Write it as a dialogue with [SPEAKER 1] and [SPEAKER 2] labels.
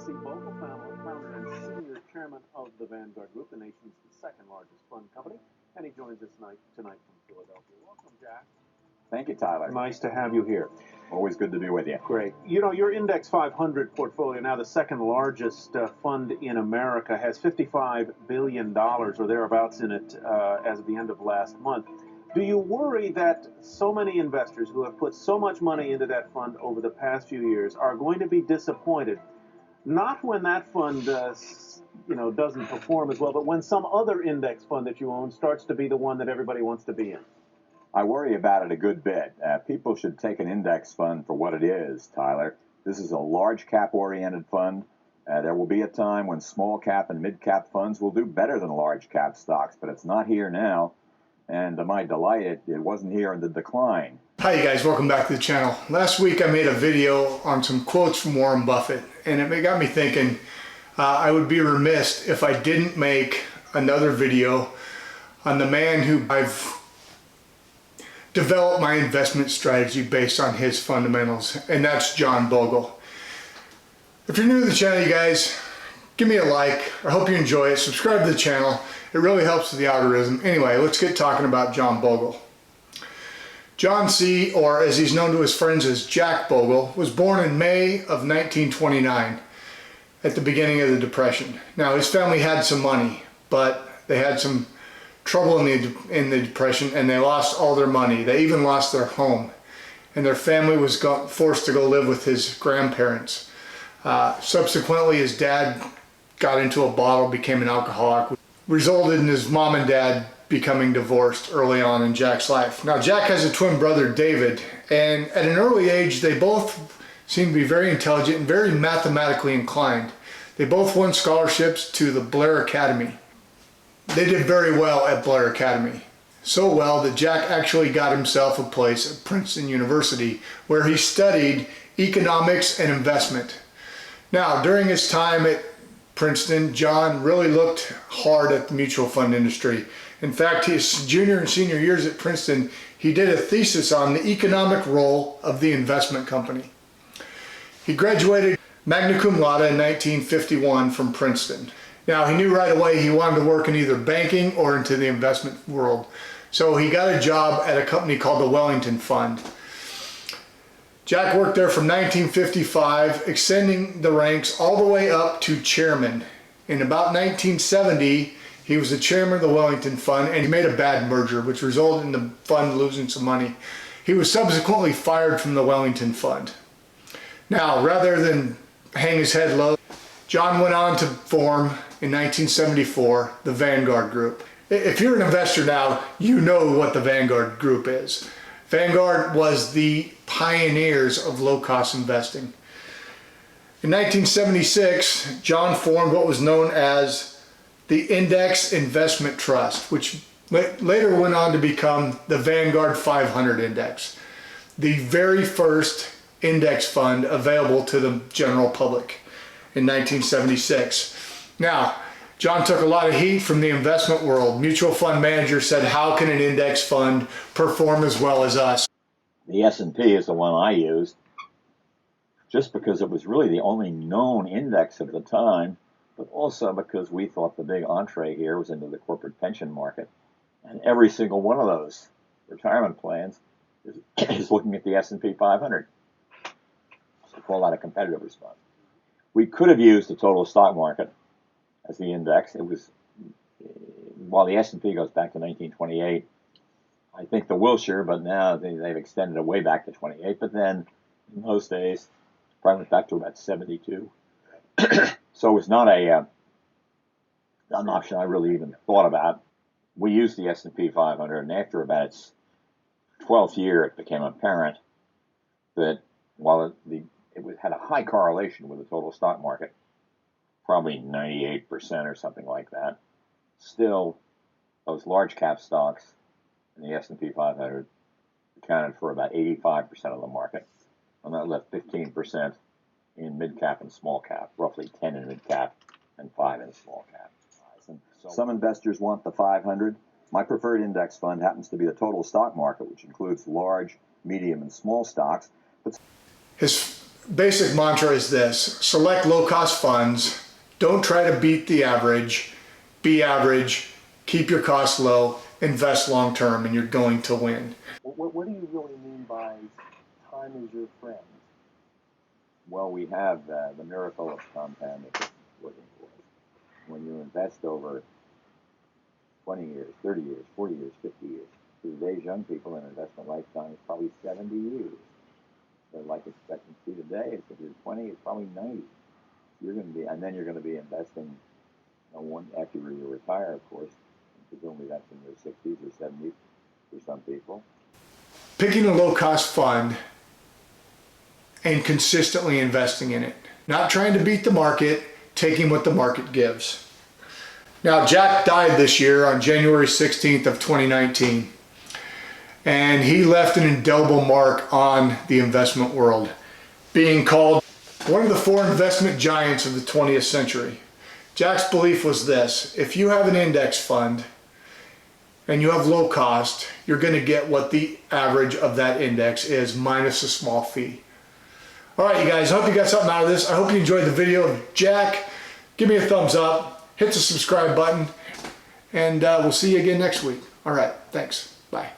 [SPEAKER 1] Bogle, founder and senior chairman of the Vanguard Group, the nation's second largest fund company, and he joins us tonight from Philadelphia. Welcome, Jack.
[SPEAKER 2] Thank you, Tyler.
[SPEAKER 1] Nice to have you here.
[SPEAKER 2] Always good to be with you.
[SPEAKER 1] Great. You know, your Index 500 portfolio, now the second largest fund in America, has $55 billion or thereabouts in it as of the end of last month. Do you worry that so many investors who have put so much money into that fund over the past few years are going to be disappointed, not when that fund doesn't perform as well, but when some other index fund that you own starts to be the one that everybody wants to be in?
[SPEAKER 2] I worry about it a good bit. People should take an index fund for what it is, Tyler. This is a large cap-oriented fund. There will be a time when small cap and mid cap funds will do better than large cap stocks, but it's not here now. And to my delight, it wasn't here in the decline.
[SPEAKER 3] Hi you guys, welcome back to the channel. Last week I made a video on some quotes from Warren Buffett, and it got me thinking I would be remiss if I didn't make another video on the man who I've developed my investment strategy based on his fundamentals, and that's John Bogle. If you're new to the channel, you guys, give me a like. I hope you enjoy it. Subscribe to the channel. It really helps with the algorithm. Anyway, let's get talking about John Bogle. John C., or as he's known to his friends as Jack Bogle, was born in May of 1929 at the beginning of the Depression. Now, his family had some money, but they had some trouble in the Depression, and they lost all their money. They even lost their home, and their family was forced to go live with his grandparents. Subsequently, his dad got into a bottle, became an alcoholic, resulted in his mom and dad becoming divorced early on in Jack's life. Now, Jack has a twin brother, David, and at an early age, they both seem to be very intelligent and very mathematically inclined. They both won scholarships to the Blair Academy. They did very well at Blair Academy. So well that Jack actually got himself a place at Princeton University, where he studied economics and investment. Now, during his time at Princeton, John really looked hard at the mutual fund industry. In fact, his junior and senior years at Princeton, he did a thesis on the economic role of the investment company. He graduated magna cum laude in 1951 from Princeton. Now, he knew right away he wanted to work in either banking or into the investment world. So he got a job at a company called the Wellington Fund. Jack worked there from 1955, extending the ranks all the way up to chairman. In about 1970, he was the chairman of the Wellington Fund, and he made a bad merger, which resulted in the fund losing some money. He was subsequently fired from the Wellington Fund. Now, rather than hang his head low, John went on to form, in 1974, the Vanguard Group. If you're an investor now, you know what the Vanguard Group is. Vanguard was the pioneers of low-cost investing. In 1976, John formed what was known as the Index Investment Trust, which later went on to become the Vanguard 500 Index, the very first index fund available to the general public in 1976. Now, John took a lot of heat from the investment world. Mutual fund managers said, how can an index fund perform as well as us?
[SPEAKER 2] The S&P is the one I used, just because it was really the only known index at the time, but also because we thought the big entree here was into the corporate pension market. And every single one of those retirement plans is looking at the S&P 500. So call that a competitive response. We could have used the total stock market as the index. It was, while the S&P goes back to 1928, I think the Wilshire, but now they've extended it way back to 28. But then in those days, probably went back to about 72. So it was not an option I really even thought about. We used the S&P 500, and after about its 12th year, it became apparent that while it had a high correlation with the total stock market, probably 98% or something like that, still those large cap stocks in the S&P 500 accounted for about 85% of the market, and that left 15% in mid cap and small cap, roughly 10 in mid cap and 5 in small cap. Some investors want the 500. My preferred index fund happens to be the total stock market, which includes large, medium, and small stocks. But
[SPEAKER 3] his basic mantra is this: select low-cost funds, don't try to beat the average, be average, keep your costs low, invest long-term, and you're going to win.
[SPEAKER 4] What do you really mean by time is your friend?
[SPEAKER 2] Well, we have the miracle of compounding working for us. When you invest over 20 years, 30 years, 40 years, 50 years, today's young people, an investment lifetime is probably 70 years. Their life expectancy today is, if you're 20, it's probably 90. You're going to be, and then you're going to be investing, after you retire, of course. Presumably that's in your 60s or 70s for some people.
[SPEAKER 3] Picking a low-cost fund and consistently investing in it. Not trying to beat the market, taking what the market gives. Now, Jack died this year on January 16th of 2019. And he left an indelible mark on the investment world, being called one of the 4 investment giants of the 20th century. Jack's belief was this: if you have an index fund and you have low cost, you're going to get what the average of that index is minus a small fee. All right, you guys, I hope you got something out of this. I hope you enjoyed the video of Jack. Give me a thumbs up, hit the subscribe button, and we'll see you again next week. All right, thanks. Bye.